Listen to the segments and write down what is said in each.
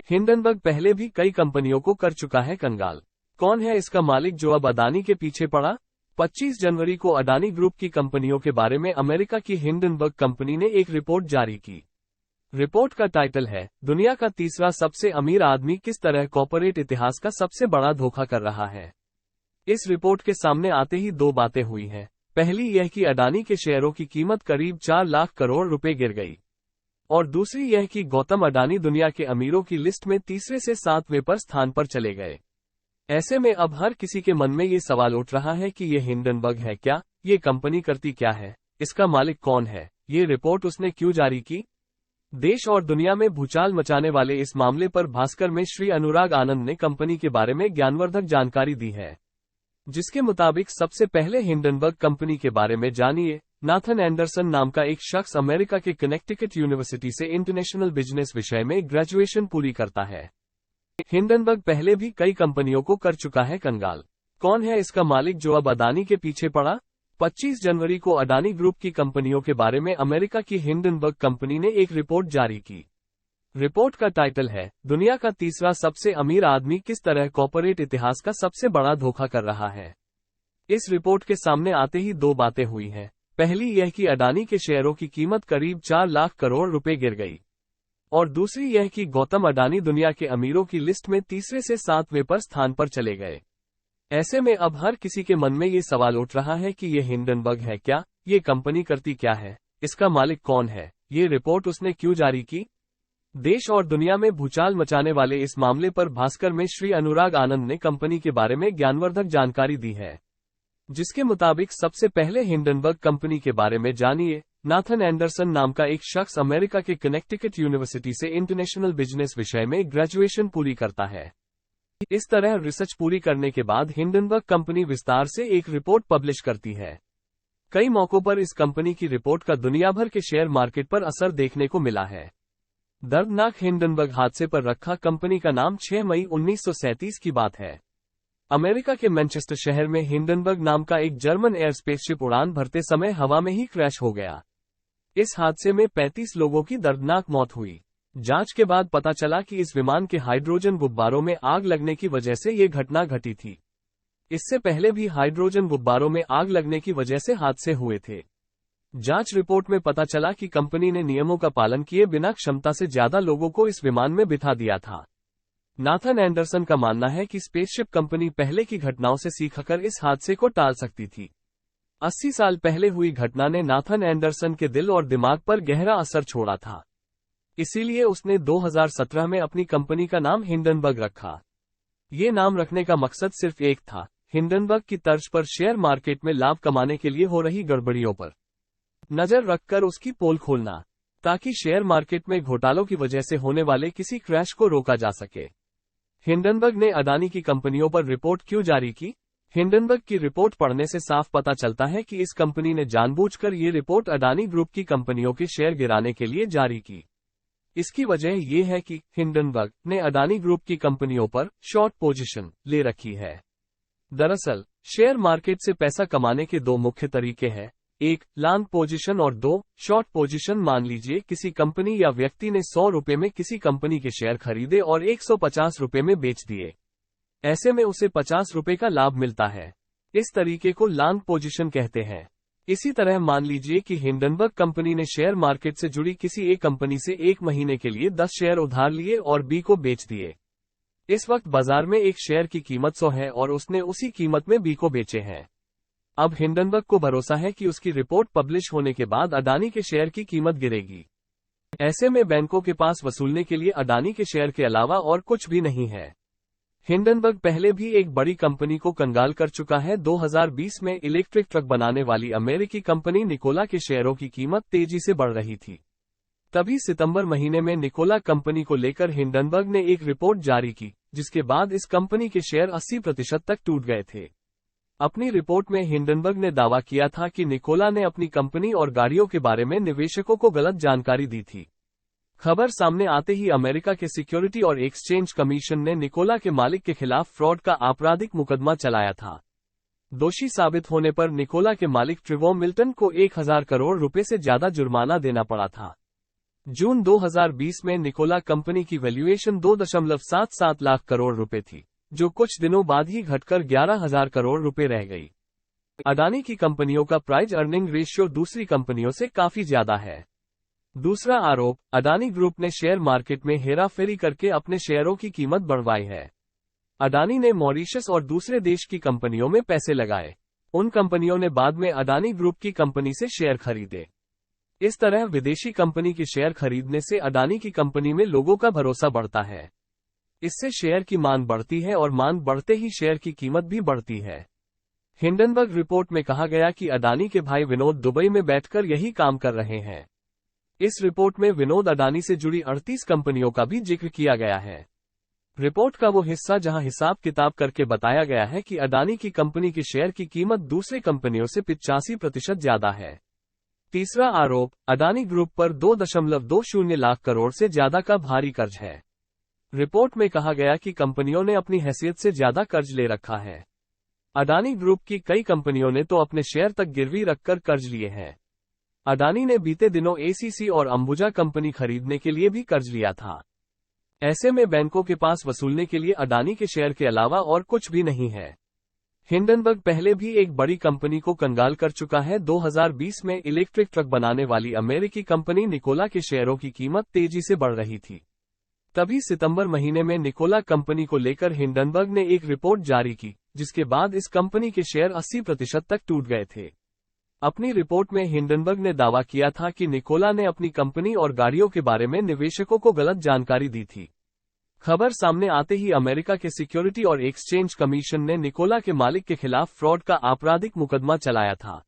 Hindenburg पहले भी कई कंपनियों को कर चुका है कंगाल। कौन है इसका मालिक जो अब अडानी के पीछे पड़ा? 25 जनवरी को अडानी ग्रुप की कंपनियों के बारे में अमेरिका की हिंडनबर्ग कंपनी ने एक रिपोर्ट जारी की। रिपोर्ट का टाइटल है, दुनिया का तीसरा सबसे अमीर आदमी किस तरह कॉर्पोरेट इतिहास का सबसे बड़ा धोखा कर रहा है। इस रिपोर्ट के सामने आते ही दो बातें हुई हैं। पहली यह कि अडानी के शेयरों की कीमत करीब 4 लाख करोड़ रुपए गिर गई, और दूसरी यह कि गौतम अडानी दुनिया के अमीरों की लिस्ट में तीसरे से 7वें पर स्थान पर चले गए। ऐसे में अब हर किसी के मन में ये सवाल उठ रहा है कि ये हिंडनबर्ग है क्या, ये कंपनी करती क्या है, इसका मालिक कौन है, ये रिपोर्ट उसने क्यों जारी की। देश और दुनिया में भूचाल मचाने वाले इस मामले पर भास्कर में श्री अनुराग आनंद ने कंपनी के बारे में ज्ञानवर्धक जानकारी दी है, जिसके मुताबिक सबसे पहले हिंडनबर्ग कंपनी के बारे में जानिए। नाथन एंडरसन नाम का एक शख्स अमेरिका के कनेक्टिकट यूनिवर्सिटी से इंटरनेशनल बिजनेस विषय में ग्रेजुएशन पूरी करता है। हिंडनबर्ग पहले भी कई कंपनियों को कर चुका है कंगाल। कौन है इसका मालिक जो अब अडानी के पीछे पड़ा? 25 जनवरी को अडानी ग्रुप की कंपनियों के बारे में अमेरिका की हिंडनबर्ग कंपनी ने एक रिपोर्ट जारी की। रिपोर्ट का टाइटल है, दुनिया का तीसरा सबसे अमीर आदमी किस तरह कॉर्पोरेट इतिहास का सबसे बड़ा धोखा कर रहा है। इस रिपोर्ट के सामने आते ही दो बातें हुई हैं। पहली यह कि अडानी के शेयरों की कीमत करीब 4 लाख करोड़ रुपए गिर गई, और दूसरी यह कि गौतम अडानी दुनिया के अमीरों की लिस्ट में तीसरे से 7वें पर स्थान पर चले गए। ऐसे में अब हर किसी के मन में ये सवाल उठ रहा है कि ये हिंडनबर्ग है क्या, ये कंपनी करती क्या है, इसका मालिक कौन है, ये रिपोर्ट उसने क्यों जारी की। देश और दुनिया में भूचाल मचाने वाले इस मामले पर भास्कर में श्री अनुराग आनंद ने कंपनी के बारे में ज्ञानवर्धक जानकारी दी है, जिसके मुताबिक सबसे पहले हिंडनबर्ग कंपनी के बारे में जानिए। नाथन एंडरसन नाम का एक शख्स अमेरिका के कनेक्टिकट यूनिवर्सिटी से इंटरनेशनल बिजनेस विषय में ग्रेजुएशन पूरी करता है। इस तरह रिसर्च पूरी करने के बाद हिंडनबर्ग कंपनी विस्तार से एक रिपोर्ट पब्लिश करती है। कई मौकों पर इस कंपनी की रिपोर्ट का दुनिया भर के शेयर मार्केट पर असर देखने को मिला है। दर्दनाक हिंडनबर्ग हादसे पर रखा कंपनी का नाम 6 मई 1937 की बात है। अमेरिका के मैनचेस्टर शहर में हिंडनबर्ग नाम का एक जर्मन एयर स्पेसशिप उड़ान भरते समय हवा में ही क्रैश हो गया। इस हादसे में 35 लोगों की दर्दनाक मौत हुई। जांच के बाद पता चला कि इस विमान के हाइड्रोजन गुब्बारों में आग लगने की वजह से ये घटना घटी थी। इससे पहले भी हाइड्रोजन गुब्बारों में आग लगने की वजह से हादसे हुए थे। जांच रिपोर्ट में पता चला कि कंपनी ने नियमों का पालन किए बिना क्षमता से ज्यादा लोगों को इस विमान में बिठा दिया था। नाथन एंडरसन का मानना है कि स्पेसशिप कंपनी पहले की घटनाओं से सीखकर इस हादसे को टाल सकती थी। 80 साल पहले हुई घटना ने नाथन एंडरसन के दिल और दिमाग पर गहरा असर छोड़ा था। इसीलिए उसने 2017 में अपनी कंपनी का नाम हिंडनबर्ग रखा। ये नाम रखने का मकसद सिर्फ एक था, हिंडनबर्ग की तर्ज पर शेयर मार्केट में लाभ कमाने के लिए हो रही गड़बड़ियों पर नजर रखकर उसकी पोल खोलना, ताकि शेयर मार्केट में घोटालों की वजह से होने वाले किसी क्रैश को रोका जा सके। हिंडनबर्ग ने अडानी की कंपनियों पर रिपोर्ट क्यों जारी की? हिंडनबर्ग की रिपोर्ट पढ़ने से साफ पता चलता है कि इस कंपनी ने जानबूझकर ये रिपोर्ट अडानी ग्रुप की कंपनियों के शेयर गिराने के लिए जारी की। इसकी वजह यह है कि हिंडनबर्ग ने अडानी ग्रुप की कंपनियों पर शॉर्ट पोजीशन ले रखी है। दरअसल शेयर मार्केट से पैसा कमाने के दो मुख्य तरीके हैं, एक लॉन्ग पोजीशन और दो शॉर्ट पोजीशन। मान लीजिए किसी कंपनी या व्यक्ति ने 100 रुपए में किसी कंपनी के शेयर खरीदे और 150 रुपए में बेच दिए। ऐसे में उसे 50 रुपए का लाभ मिलता है। इस तरीके को लॉन्ग पोजीशन कहते हैं। इसी तरह मान लीजिए कि हिंडनबर्ग कंपनी ने शेयर मार्केट से जुड़ी किसी एक कंपनी से 1 महीने के लिए 10 शेयर उधार लिए और बी को बेच दिए। इस वक्त बाजार में एक शेयर की कीमत 100 है और उसने उसी कीमत में बी को बेचे हैं। अब हिंडनबर्ग को भरोसा है कि उसकी रिपोर्ट पब्लिश होने के बाद अडानी के शेयर की कीमत गिरेगी। ऐसे में बैंकों के पास वसूलने के लिए अडानी के शेयर के अलावा और कुछ भी नहीं है। हिंडनबर्ग पहले भी एक बड़ी कंपनी को कंगाल कर चुका है। 2020 में इलेक्ट्रिक ट्रक बनाने वाली अमेरिकी कंपनी निकोला के शेयरों की कीमत तेजी से बढ़ रही थी। तभी सितंबर महीने में निकोला कंपनी को लेकर हिंडनबर्ग ने एक रिपोर्ट जारी की, जिसके बाद इस कंपनी के शेयर 80% तक टूट गए थे। अपनी रिपोर्ट में हिंडनबर्ग ने दावा किया था कि निकोला ने अपनी कंपनी और गाड़ियों के बारे में निवेशकों को गलत जानकारी दी थी। खबर सामने आते ही अमेरिका के सिक्योरिटी और एक्सचेंज कमीशन ने निकोला के मालिक के खिलाफ फ्रॉड का आपराधिक मुकदमा चलाया था। दोषी साबित होने पर निकोला के मालिक ट्रिवो मिल्टन को 1000 करोड़ रुपए से ज्यादा जुर्माना देना पड़ा था। जून 2020 में निकोला कंपनी की वैल्यूएशन 2.77 लाख करोड़ रुपए थी, जो कुछ दिनों बाद ही घटकर 11,000 करोड़ रुपए रह गई। अडानी की कंपनियों का प्राइस अर्निंग रेशियो दूसरी कंपनियों से काफी ज्यादा है। दूसरा आरोप, अडानी ग्रुप ने शेयर मार्केट में हेराफेरी करके अपने शेयरों की कीमत बढ़वाई है। अडानी ने मॉरिशस और दूसरे देश की कंपनियों में पैसे लगाए। उन कंपनियों ने बाद में अडानी ग्रुप की कंपनी से शेयर खरीदे। इस तरह विदेशी कंपनी के शेयर खरीदने से अडानी की कंपनी में लोगों का भरोसा बढ़ता है। इससे शेयर की मांग बढ़ती है और मांग बढ़ते ही शेयर की कीमत भी बढ़ती है। हिंडनबर्ग रिपोर्ट में कहा गया कि अडानी के भाई विनोद दुबई में बैठकर यही काम कर रहे हैं। इस रिपोर्ट में विनोद अडानी से जुड़ी 38 कंपनियों का भी जिक्र किया गया है। रिपोर्ट का वो हिस्सा जहां हिसाब किताब करके बताया गया है कि अडानी की कंपनी के शेयर की कीमत दूसरी कंपनियों से 85% ज्यादा है। तीसरा आरोप, अडानी ग्रुप पर 2.20 लाख करोड़ से ज्यादा का भारी कर्ज है। रिपोर्ट में कहा गया कि कंपनियों ने अपनी हैसियत से ज्यादा कर्ज ले रखा है। अडानी ग्रुप की कई कंपनियों ने तो अपने शेयर तक गिरवी रखकर कर्ज लिए हैं। अडानी ने बीते दिनों एसीसी और अंबुजा कंपनी खरीदने के लिए भी कर्ज लिया था। ऐसे में बैंकों के पास वसूलने के लिए अडानी के शेयर के अलावा और कुछ भी नहीं है। हिंडनबर्ग पहले भी एक बड़ी कंपनी को कंगाल कर चुका है। 2020 में इलेक्ट्रिक ट्रक बनाने वाली अमेरिकी कंपनी निकोला के शेयरों की कीमत तेजी से बढ़ रही थी। तभी सितंबर महीने में निकोला कंपनी को लेकर हिंडनबर्ग ने एक रिपोर्ट जारी की, जिसके बाद इस कंपनी के शेयर 80% तक टूट गए थे। अपनी रिपोर्ट में हिंडनबर्ग ने दावा किया था कि निकोला ने अपनी कंपनी और गाड़ियों के बारे में निवेशकों को गलत जानकारी दी थी। खबर सामने आते ही अमेरिका के सिक्योरिटी और एक्सचेंज कमीशन ने निकोला के मालिक के खिलाफ फ्रॉड का आपराधिक मुकदमा चलाया था।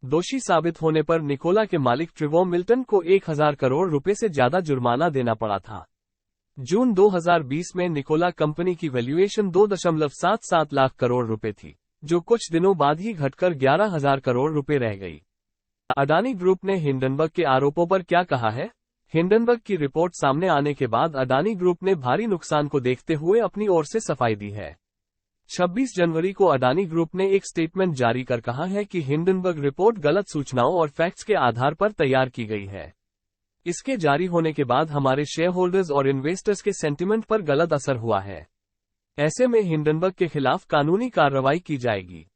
दोषी साबित होने पर निकोला के मालिक ट्रिवो मिल्टन को 1,000 करोड़ रुपए से ज्यादा जुर्माना देना पड़ा था। जून 2020 में निकोला कंपनी की वैल्यूएशन 2.77 लाख करोड़ रुपए थी, जो कुछ दिनों बाद ही घटकर 11,000 करोड़ रुपए रह गई। अडानी ग्रुप ने हिंडनबर्ग के आरोपों पर क्या कहा है? हिंडनबर्ग की रिपोर्ट सामने आने के बाद अडानी ग्रुप ने भारी नुकसान को देखते हुए अपनी ओर से सफाई दी है। 26 जनवरी को अडानी ग्रुप ने एक स्टेटमेंट जारी कर कहा है कि हिंडनबर्ग रिपोर्ट गलत सूचनाओं और फैक्ट्स के आधार पर तैयार की गई है। इसके जारी होने के बाद हमारे शेयर होल्डर्स और इन्वेस्टर्स के सेंटिमेंट पर गलत असर हुआ है। ऐसे में हिंडनबर्ग के खिलाफ कानूनी कार्रवाई की जाएगी।